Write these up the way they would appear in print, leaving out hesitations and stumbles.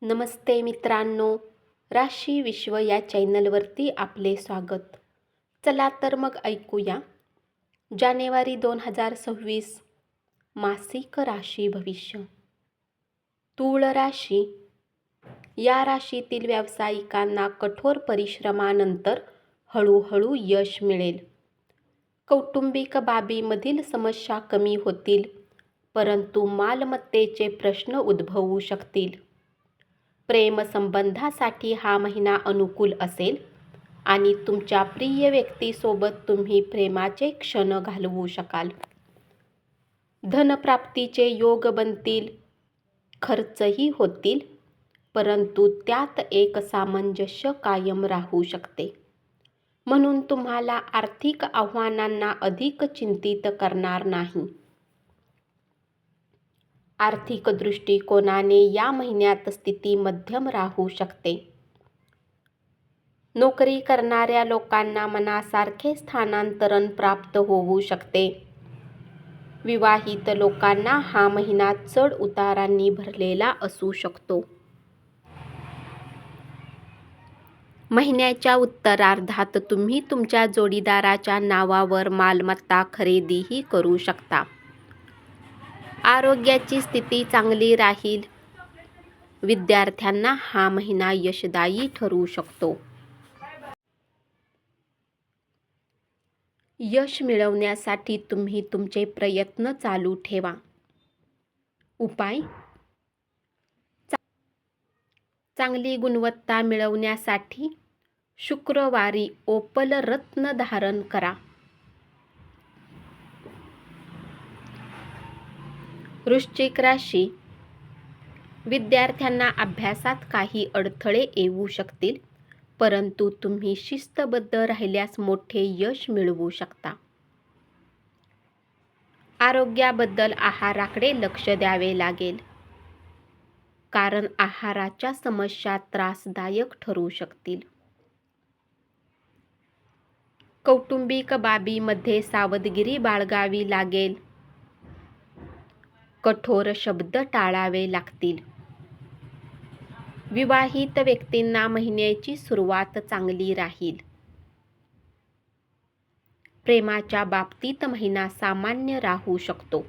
नमस्ते मित्रांनो, राशी विश्व या चॅनलवरती आपले स्वागत. चला तर मग ऐकूया जानेवारी 2026 मासिक राशी भविष्य. तूळ राशी. या राशीतील व्यावसायिकांना कठोर परिश्रमानंतर हळूहळू यश मिळेल. कौटुंबिक बाबीमधील समस्या कमी होतील, परंतु मालमत्तेचे प्रश्न उद्भवू शकतील. प्रेमसंबंधासाठी हा महिना अनुकूल असेल आणि तुमच्या प्रिय व्यक्तीसोबत तुम्ही प्रेमाचे क्षण घालवू शकाल. धनप्राप्तीचे योग बनतील, खर्चही होतील, परंतु त्यात एक सामंजस्य कायम राहू शकते. म्हणून तुम्हाला आर्थिक आव्हानांना अधिक चिंतित करणार नाही. आर्थिक दृष्टिकोनाने या महिन्यात स्थिती मध्यम राहू शकते. नोकरी करणाऱ्या लोकांना मनासारखे स्थानांतरण प्राप्त होऊ शकते. विवाहित लोकांना हा महिना चढ उतारांनी भरलेला असू शकतो. महिन्याच्या उत्तरार्धात तुम्ही तुमच्या जोडीदाराच्या नावावर मालमत्ता खरेदीही करू शकता. आरोग्याची स्थिती चांगली राहील. विद्यार्थ्यांना हा महिना यशदायी ठरू शकतो. यश मिळवण्यासाठी तुम्ही तुमचे प्रयत्न चालू ठेवा. उपाय. चांगली गुणवत्ता मिळवण्यासाठी शुक्रवारी ओपल रत्न धारण करा. वृश्चिक राशी. विद्यार्थ्यांना अभ्यासात काही अडथळे येऊ शकतील, परंतु तुम्ही शिस्तबद्ध राहिल्यास मोठे यश मिळवू शकता. आरोग्याबद्दल आहाराकडे लक्ष द्यावे लागेल, कारण आहाराच्या समस्या त्रासदायक ठरू शकतील. कौटुंबिक बाबीमध्ये सावधगिरी बाळगावी लागेल. कठोर शब्द टाळावे लागतील. विवाहित व्यक्तींना महिन्याची सुरुवात चांगली राहील. प्रेमाच्या बाबतीत महिना सामान्य राहू शकतो.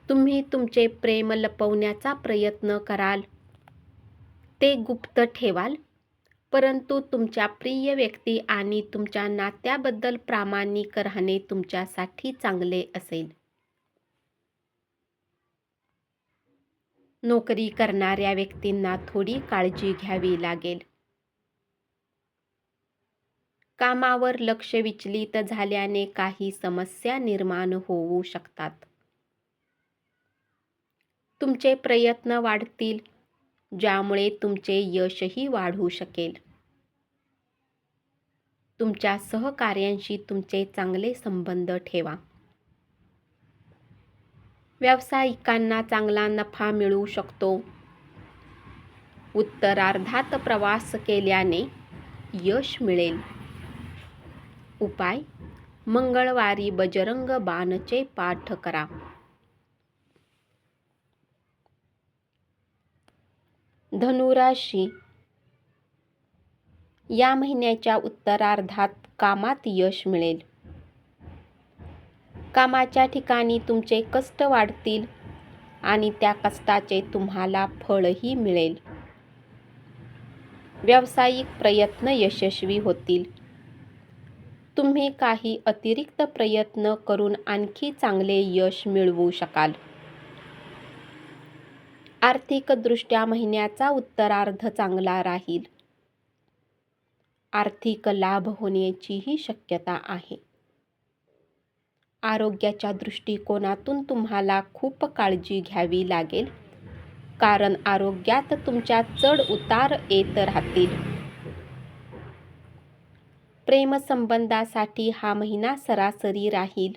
तुम्ही तुमचे प्रेम लपवण्याचा प्रयत्न कराल, ते गुप्त ठेवाल, परंतु तुमच्या प्रिय व्यक्ती आणि तुमच्या नात्याबद्दल प्रामाणिक राहणे तुमच्यासाठी चांगले असेल. नोकरी करणाऱ्या व्यक्तींना थोडी काळजी घ्यावी लागेल. कामावर लक्ष विचलित झाल्याने काही समस्या निर्माण होऊ शकतात. तुमचे प्रयत्न वाढतील, ज्यामुळे तुमचे यशही वाढू शकेल. तुमच्या सहकार्यांशी तुमचे चांगले संबंध ठेवा. व्यावसायिकांना चांगला नफा मिळू शकतो. उत्तरार्धात प्रवास केल्याने यश मिळेल. उपाय. मंगळवारी बजरंग बाणचे पाठ करा. धनुराशी. या महिन्याच्या उत्तरार्धात कामात यश मिळेल. कामाच्या ठिकाणी तुमचे कष्ट वाढतील आणि त्या कष्टाचे तुम्हाला फळही मिळेल. व्यावसायिक प्रयत्न यशस्वी होतील. तुम्ही काही अतिरिक्त प्रयत्न करून आणखी चांगले यश मिळवू शकाल. आर्थिकदृष्ट्या महिन्याचा उत्तरार्ध चांगला राहील. आर्थिक लाभ होण्याचीही शक्यता आहे. आरोग्याच्या दृष्टिकोनातून तुम्हाला खूप काळजी घ्यावी लागेल, कारण आरोग्यात तुमच्या चढ उतार येत राहतील. प्रेमसंबंधासाठी हा महिना सरासरी राहील.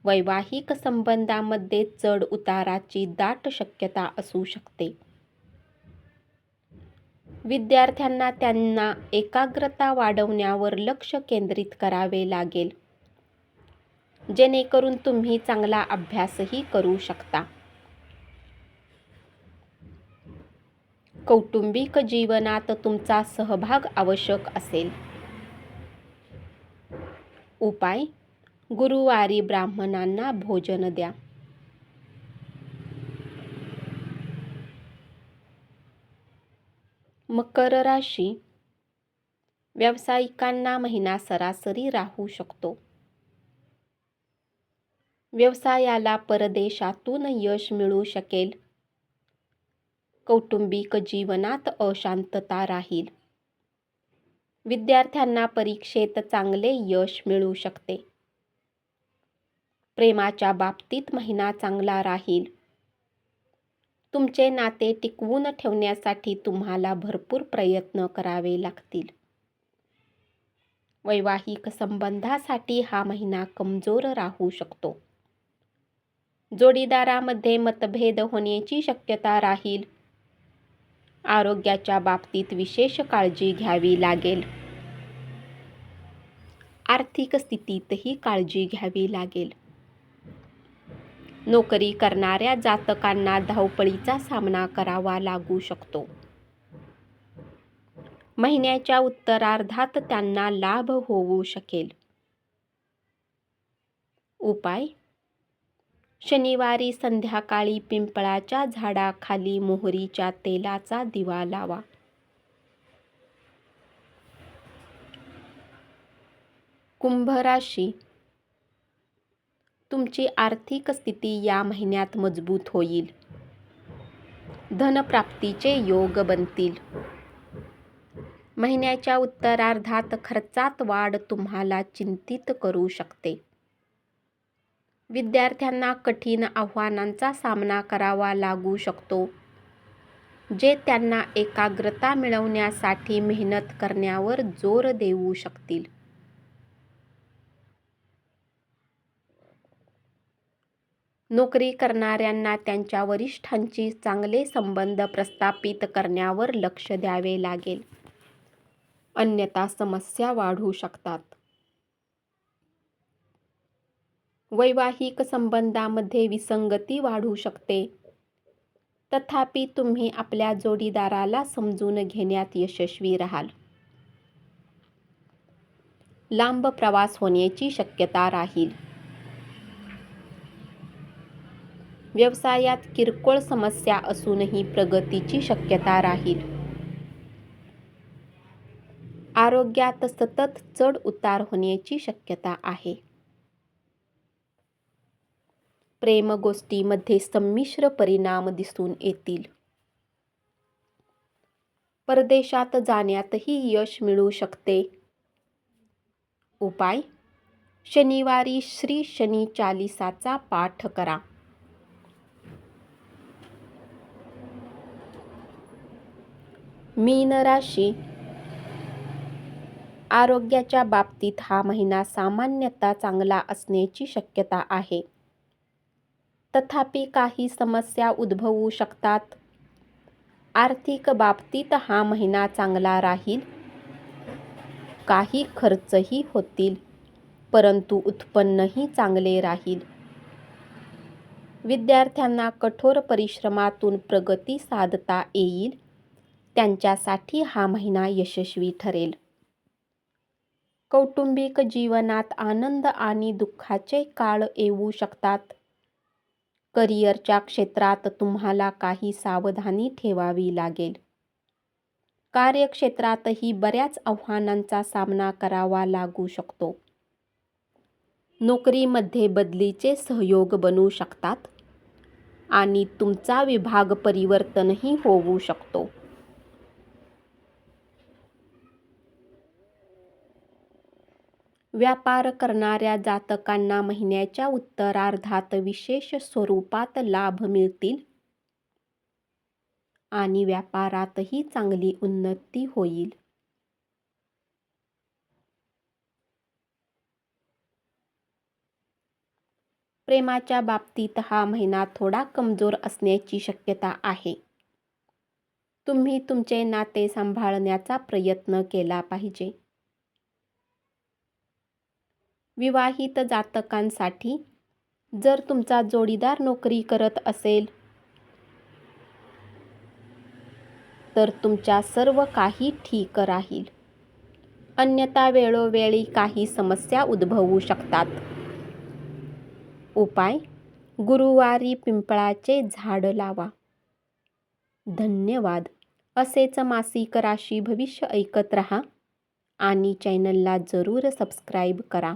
वैवाहिक संबंधामध्ये चढ उताराची दाट शक्यता असू शकते. विद्यार्थ्यांना त्यांना एकाग्रता वाढवण्यावर लक्ष केंद्रित करावे लागेल, जेणेकरून तुम्ही चांगला अभ्यासही करू शकता. कौटुंबिक जीवनात तुमचा सहभाग आवश्यक असेल. उपाय: गुरुवारी ब्राह्मणांना भोजन द्या. मकर राशी. व्यावसायिकांना महिना सरासरी राहू शकतो. व्यवसायाला परदेशातून यश मिळू शकेल. कौटुंबिक जीवनात अशांतता राहील. विद्यार्थ्यांना परीक्षेत चांगले यश मिळू शकते. प्रेमाच्या बाबतीत महिना चांगला राहील. तुमचे नाते टिकवून ठेवण्यासाठी तुम्हाला भरपूर प्रयत्न करावे लागतील. वैवाहिक संबंधासाठी हा महिना कमजोर राहू शकतो. जोडीदारामध्ये मतभेद होण्याची शक्यता राहील. आरोग्याच्या बाबतीत विशेष काळजी घ्यावी लागेल. आर्थिक स्थितीतही काळजी घ्यावी लागेल. नोकरी करणाऱ्या जातकांना धावपळीचा सामना करावा लागू शकतो. महिन्याच्या उत्तरार्धात त्यांना लाभ होऊ शकेल. उपाय: शनिवारी संध्याकाळी पिंपळाच्या झाडाखाली मोहरीच्या तेलाचा दिवा लावा. कुंभ राशी. तुमची आर्थिक स्थिती या महिन्यात मजबूत होईल. धनप्राप्तीचे योग बनतील. महिन्याच्या उत्तरार्धात खर्चात वाढ तुम्हाला चिंतित करू शकते. विद्यार्थ्यांना कठीण आव्हानांचा सामना करावा लागू शकतो, जे त्यांना एकाग्रता मिळवण्यासाठी मेहनत करण्यावर जोर देऊ शकतील. नोकरी करणाऱ्यांना त्यांच्या वरिष्ठांशी चांगले संबंध प्रस्थापित करण्यावर लक्ष द्यावे लागेल, अन्यथा समस्या वाढू शकतात. वैवाहिक संबंधामध्ये विसंगती वाढू शकते, तथापि तुम्ही आपल्या जोडीदाराला समजून घेण्यात यशस्वी राहाल. लांब प्रवास होण्याची शक्यता राहील. व्यवसायात किरकोळ समस्या असूनही प्रगतीची शक्यता राहील. आरोग्यात सतत चढ उतार होण्याची शक्यता आहे. प्रेम गोष्टीमध्ये संमिश्र परिणाम दिसून येतील. परदेशात जाण्यातही यश मिळू शकते. उपाय: शनिवारी श्री शनी चालीसाचा पाठ करा. मीन राशी. आरोग्याच्या बाबतीत हा महिना सामान्यतः चांगला असण्याची शक्यता आहे, तथापि काही समस्या उद्भवू शकतात. आर्थिक बाबतीत हा महिना चांगला राहील. काही खर्चही होतील, परंतु उत्पन्नही चांगले राहील. विद्यार्थ्यांना कठोर परिश्रमातून प्रगती साधता येईल. त्यांच्यासाठी हा महिना यशस्वी ठरेल. कौटुंबिक जीवनात आनंद आणि दुःखाचे काळ येऊ शकतात. करिअरच्या क्षेत्रात तुम्हाला काही सावधानी ठेवावी लागेल. कार्यक्षेत्रातही बऱ्याच आव्हानांचा सामना करावा लागू शकतो. नोकरीमध्ये बदलीचे सहयोग बनू शकतात आणि तुमचा विभाग परिवर्तनही होऊ शकतो. व्यापार करणाऱ्या जातकांना महिन्याच्या उत्तरार्धात विशेष स्वरूपात लाभ मिळतील आणि व्यापारातही चांगली उन्नती होईल. प्रेमाच्या बाबतीत हा महिना थोडा कमजोर असण्याची शक्यता आहे. तुम्ही तुमचे नाते सांभाळण्याचा प्रयत्न केला पाहिजे. विवाहित जातकांसाठी जर तुमचा जोडीदार नोकरी करत असेल तर तुमच्या सर्व काही ठीक राहील. अन्यथा वेळोवेळी काही समस्या उद्भवू शकतात. उपाय: गुरुवारी पिंपळाचे झाड लावा. धन्यवाद. असेच मासिक राशी भविष्य ऐकत रहा आणि चॅनलला जरूर सबस्क्राईब करा.